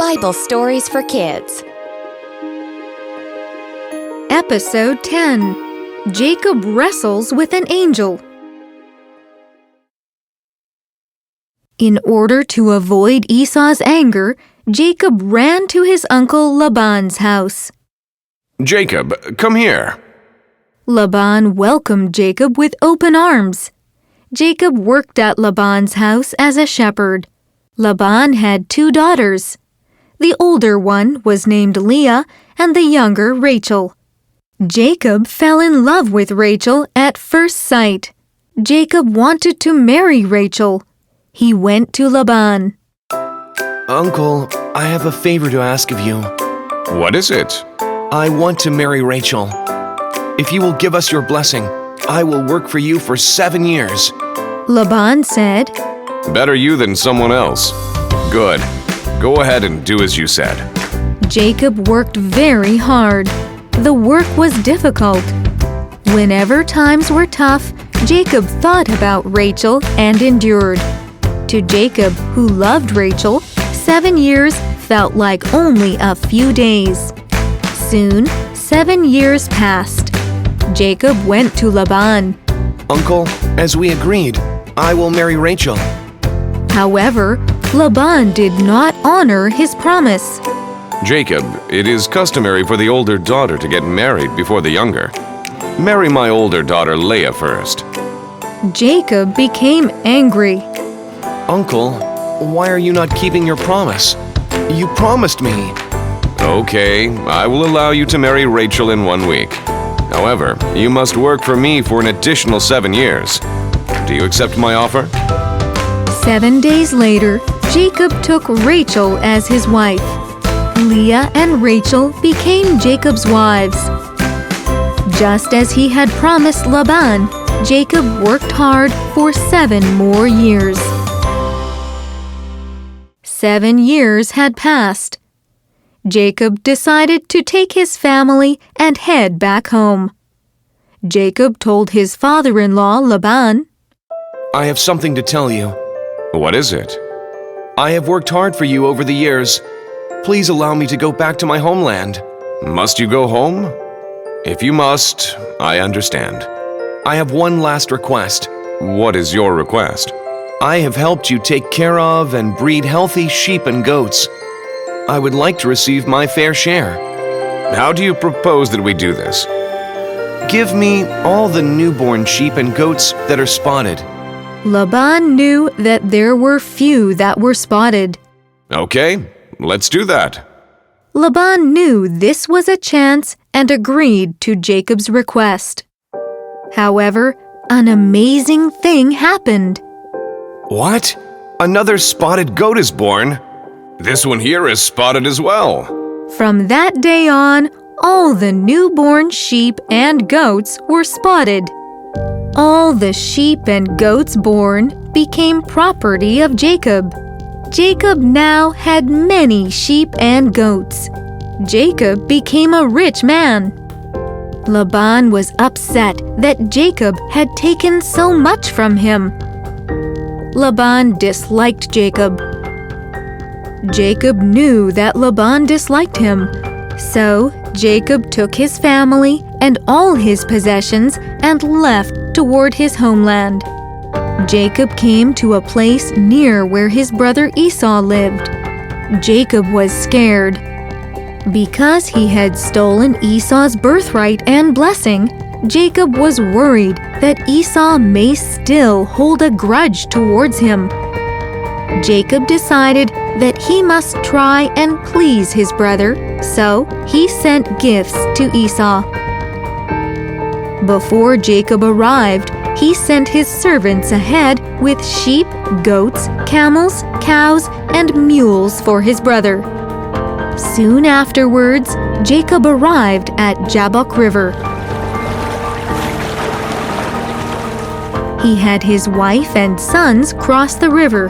Bible stories for kids. Episode 10. Jacob wrestles with an angel. In order to avoid Esau's anger, Jacob ran to his uncle Laban's house. Jacob, come here. Laban welcomed Jacob with open arms. Jacob worked at Laban's house as a shepherd. Laban had 2 daughters. The older one was named Leah and the younger Rachel. Jacob fell in love with Rachel at first sight. Jacob wanted to marry Rachel. He went to Laban. Uncle, I have a favor to ask of you. What is it? I want to marry Rachel. If you will give us your blessing, I will work for you for 7 years. Laban said, Better you than someone else. Good. Go ahead and do as you said. Jacob worked very hard. The work was difficult. Whenever times were tough, Jacob thought about Rachel and endured. To Jacob, who loved Rachel, 7 years felt like only a few days. Soon, 7 years passed. Jacob went to Laban. Uncle, as we agreed, I will marry Rachel. However, Laban did not honor his promise. Jacob, it is customary for the older daughter to get married before the younger. Marry my older daughter Leah first. Jacob became angry. Uncle, why are you not keeping your promise? You promised me. Okay, I will allow you to marry Rachel in 1 week. However, you must work for me for an additional 7 years. Do you accept my offer? 7 days later, Jacob took Rachel as his wife. Leah and Rachel became Jacob's wives. Just as he had promised Laban, Jacob worked hard for 7 more years. 7 years had passed. Jacob decided to take his family and head back home. Jacob told his father-in-law Laban, I have something to tell you. What is it? I have worked hard for you over the years. Please allow me to go back to my homeland. Must you go home? If you must, I understand. I have one last request. What is your request? I have helped you take care of and breed healthy sheep and goats. I would like to receive my fair share. How do you propose that we do this? Give me all the newborn sheep and goats that are spotted. Laban knew that there were few that were spotted. Okay, let's do that. Laban knew this was a chance and agreed to Jacob's request. However, an amazing thing happened. What? Another spotted goat is born? This one here is spotted as well. From that day on, all the newborn sheep and goats were spotted. All the sheep and goats born became property of Jacob. Jacob now had many sheep and goats. Jacob became a rich man. Laban was upset that Jacob had taken so much from him. Laban disliked Jacob. Jacob knew that Laban disliked him, so Jacob took his family and all his possessions and left toward his homeland. Jacob came to a place near where his brother Esau lived. Jacob was scared. Because he had stolen Esau's birthright and blessing, Jacob was worried that Esau may still hold a grudge towards him. Jacob decided that he must try and please his brother, so he sent gifts to Esau. Before Jacob arrived, he sent his servants ahead with sheep, goats, camels, cows, and mules for his brother. Soon afterwards, Jacob arrived at Jabbok River. He had his wife and sons cross the river.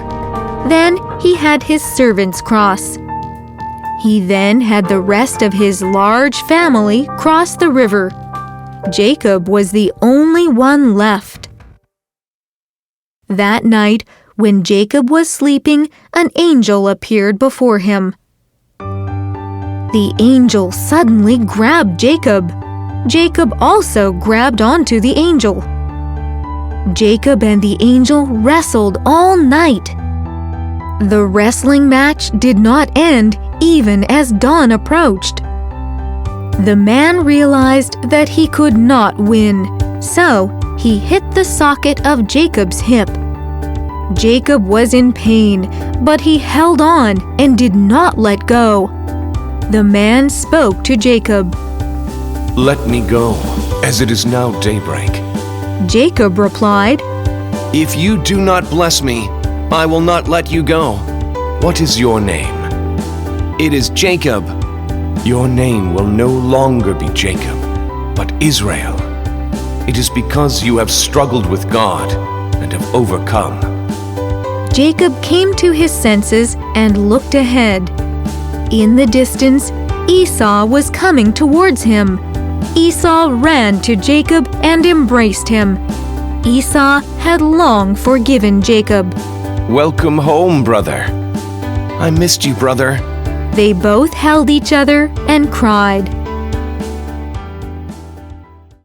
Then he had his servants cross. He then had the rest of his large family cross the river. Jacob was the only one left. That night, when Jacob was sleeping, an angel appeared before him. The angel suddenly grabbed Jacob. Jacob also grabbed onto the angel. Jacob and the angel wrestled all night. The wrestling match did not end even as dawn approached. The man realized that he could not win, so he hit the socket of Jacob's hip. Jacob was in pain, but he held on and did not let go. The man spoke to Jacob. Let me go, as it is now daybreak. Jacob replied, If you do not bless me, I will not let you go. What is your name? It is Jacob. Your name will no longer be Jacob, but Israel. It is because you have struggled with God and have overcome. Jacob came to his senses and looked ahead. In the distance, Esau was coming towards him. Esau ran to Jacob and embraced him. Esau had long forgiven Jacob. Welcome home, brother. I missed you, brother. They both held each other and cried.